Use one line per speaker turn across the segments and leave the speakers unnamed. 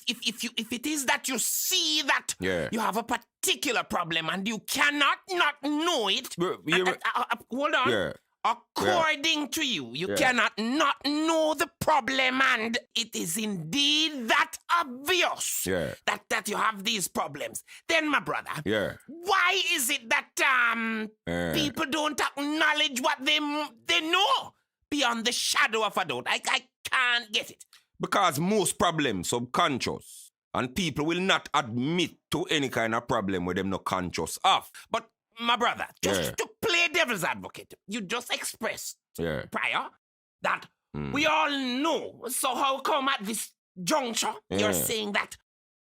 if it is that you see that
Yeah.
you have a particular problem and you cannot not know it, hold on.
Yeah.
According to you, you
Yeah.
cannot not know the problem, and it is indeed that obvious
Yeah.
that you have these problems. Then, my brother,
Yeah.
why is it that people don't acknowledge what they know beyond the shadow of a doubt? I can't get it.
Because most problems subconscious. And people will not admit to any kind of problem where them not conscious of.
But, my brother, just
Yeah.
to play devil's advocate, you just expressed
Yeah.
prior that we all know. So how come at this juncture you're
Yeah.
saying that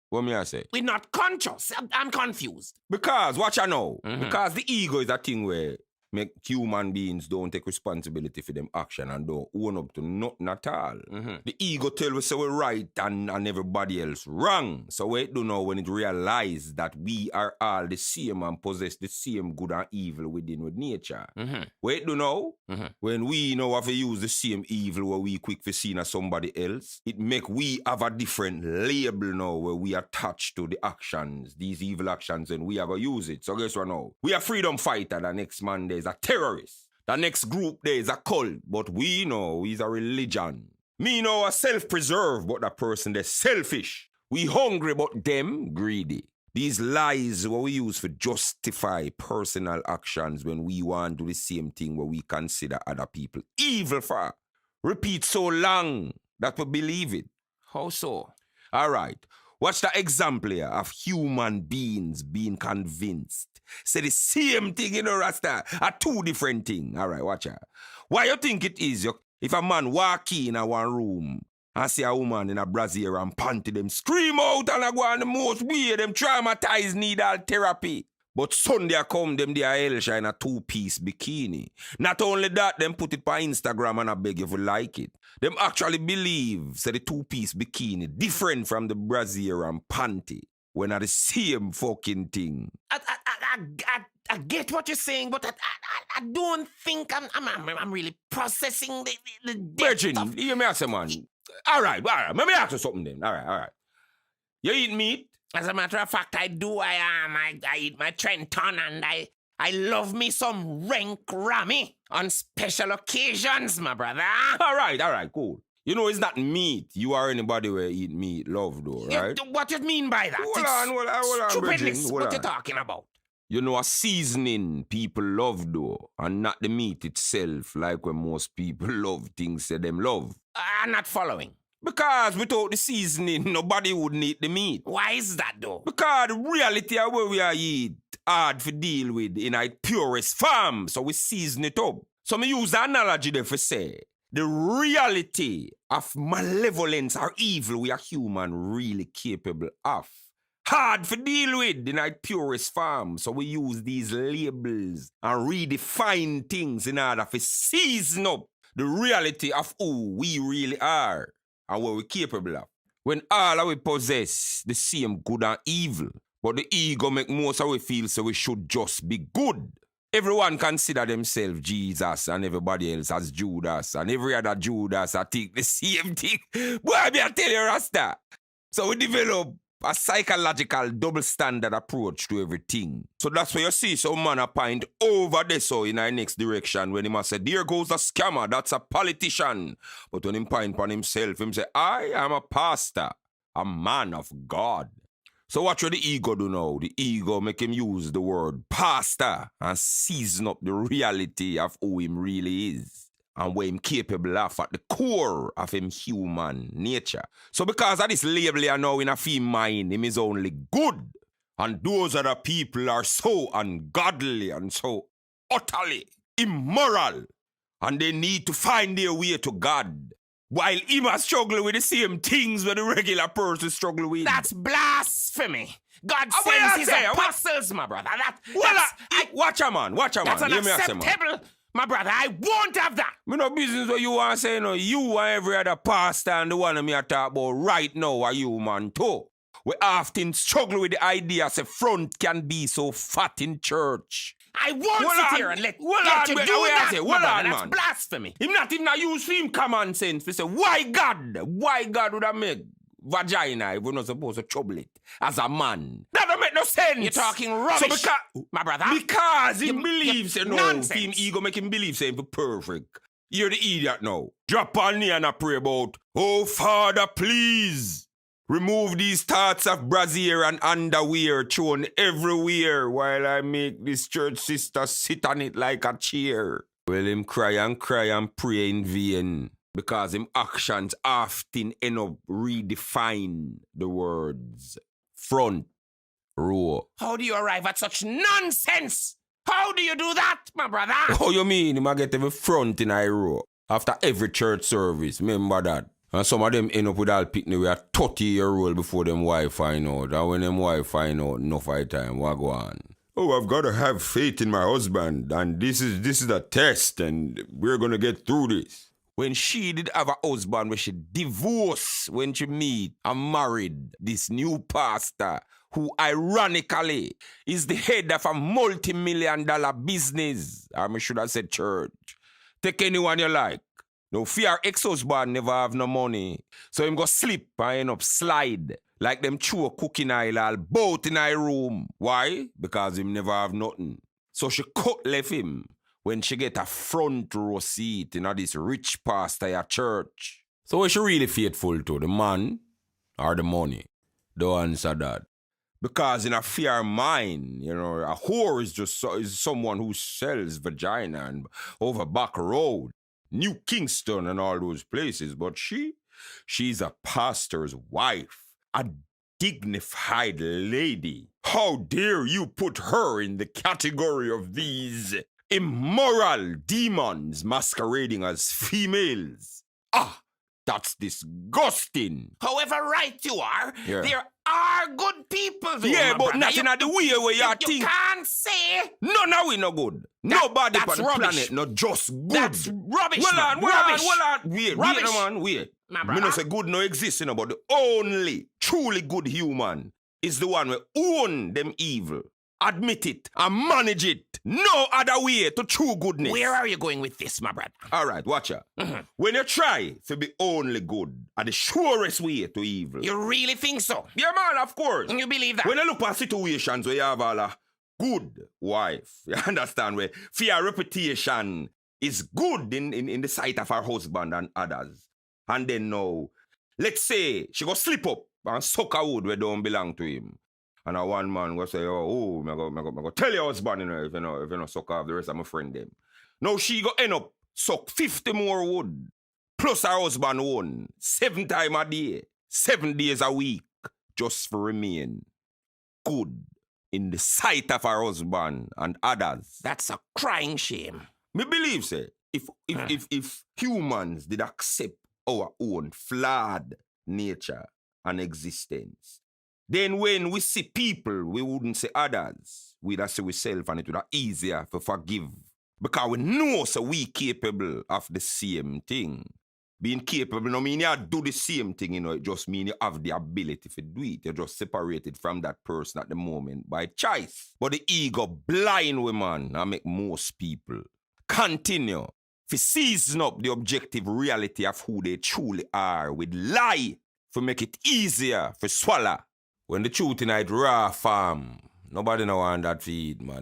What me I say?
we're not conscious? I'm confused.
Because, watch I know.
Mhm.
Because the ego is a thing where make human beings don't take responsibility for them action and don't own up to nothing at all. The ego tell us so we're right and everybody else wrong. So we do know when it realize that we are all the same and possess the same good and evil within with nature. We do know when we know how to use the same evil where we quick for seeing as somebody else, it make we have a different label now where we attach to the actions, these evil actions, and we have to use it. So guess what now? We are freedom fighter. The next man there is a terrorist. The next group there is a cult. But we know he's a religion. Me know a self-preserve, but that person they're selfish. We hungry, but them greedy. These lies what we use for justify personal actions when we want to do the same thing where we consider other people evil for. Repeat so long that we believe it.
How so?
All right. Watch the example here of human beings being convinced. Say the same thing, you know, Rasta, are two different things. All right, watch out. Why you think it is if a man walk in a one room and see a woman in a brassiere and panty them scream out and I go on the most weird, them traumatized, need all therapy. But Sunday I come, them they are hell in a two-piece bikini. Not only that, them put it on Instagram and I beg you if you like it. Them actually believe, say the two-piece bikini different from the brassiere and panty when are the same fucking thing.
I get what you're saying, but I don't think I'm really processing the depth
Virgin,
of...
you may say, man. All right. Let me ask you something then. All right. You eat meat?
As a matter of fact, I do. I eat my Trenton and I love me some rank rammy on special occasions, my brother.
All right, cool. You know it's not meat. You are anybody where eat meat love though, right?
What you mean by that?
Hold on,
Stupid
Virgin,
list.
hold
What
on.
you talking about?
You know a seasoning people love though, and not the meat itself, like when most people love things that them love.
I'm not following.
Because without the seasoning, nobody would eat the meat.
Why is that though?
Because the reality of where we are eat hard to deal with in its purest form, so we season it up. So me use the analogy there for say, the reality of malevolence or evil we are human really capable of. Hard to deal with in its purest form, so we use these labels and redefine things in order to season up the reality of who we really are and what we're capable of. When all of we possess the same good and evil, but the ego make most of we feel so we should just be good. Everyone consider themselves Jesus and everybody else as Judas, and every other Judas I think the same thing. Boy, I tell you, Rasta. So we develop a psychological double standard approach to everything. So that's why you see some man a point over there so in our next direction when he must say, there goes a scammer, that's a politician. But when he point on himself, him say, I am a pastor, a man of God. So what should the ego do now? The ego make him use the word pastor and season up the reality of who him really is and what him capable of at the core of him human nature. So because of this label here now in a fee mind, him is only good. And those other people are so ungodly and so utterly immoral. And they need to find their way to God. While him a struggle with the same things that the regular person struggle with.
That's blasphemy. God sends his apostles, my brother.
Watch a man.
That's unacceptable, my brother. I won't have that.
Me no business what you want to say, no. You and every other pastor and the one of me I talk about right now are you, man, too. We often struggle with the idea that front can be so fat in church.
I won't sit here and let you do that, my brother. That's blasphemy.
Him not even use him common sense. We say, why God? Why God would have make vagina if we're not supposed to trouble it as a man? That don't make no sense.
You're talking rubbish, my brother.
Because he believes, you know,
nonsense.
him ego make him believe say him perfect. You're the idiot now. Drop on me and I pray about, oh Father, please remove these thoughts of brassiere and underwear thrown everywhere while I make this church sister sit on it like a chair. Well, him cry and pray in vain because him actions often end up redefine the words front row.
How do you arrive at such nonsense? How do you do that, my brother?
How you mean him a get every front in a row after every church service? Remember that? And some of them end up with all picnic with a 30-year-old before them wife find out. And when them wife find out, enough of time, what go on? Oh, I've got to have faith in my husband, and this is a test, and we're gonna get through this. When she did have a husband where she divorced when she meet and married this new pastor who ironically is the head of a multi-million-dollar business. I should have said church. Take anyone you like. No fear ex-husband never have no money. So him go sleep and end up slide. Like them chew cooking oil all both in a room. Why? Because him never have nothing. So she cut left him when she get a front row seat in this rich pastor at church. So is she really faithful to? The man or the money? Don't answer that. Because in a fair mind, you know, a whore is just is someone who sells vagina and over back road, New Kingston and all those places. But she's a pastor's wife, a dignified lady. How dare you put her in the category of these immoral demons masquerading as females? Ah, that's disgusting.
However right you are, there are good people though.
Yeah, but not in the way where you think.
You can't say.
No, now we no good. Nobody on the planet not just good.
That's rubbish.
Well on. Wait, man, wait.
My
Me no say good no exist, you know, but the only truly good human is the one who own them evil, admit it, and manage it. No other way to true goodness.
Where are you going with this, my brother?
All right, watch out. When you try to be only good, are the surest way to evil.
You really think so?
Yeah, man, of course.
You believe that?
When you look at situations where you have a good wife, you understand, where for your reputation is good in the sight of her husband and others. And then now, let's say she go slip up and suck a wood where don't belong to him. And a one man go say, oh, I go tell your husband, you know, if you know suck off the rest of my friend them. Now she go end up suck 50 more wood. Plus her husband won 7 times a day, 7 days a week, just for remain good in the sight of her husband and others.
That's a crying shame.
Me believe, say, if humans did accept our own flawed nature and existence, then when we see people, we wouldn't say others. We'd say ourselves, and it would be easier to forgive. Because we know so we capable of the same thing. Being capable no mean you do the same thing, you know, it just mean you have the ability to do it. You're just separated from that person at the moment by choice. But the ego blind women and make most people continue to season up the objective reality of who they truly are with lie to make it easier for swallow. When the truth in it raw farm, nobody know want that feed, man.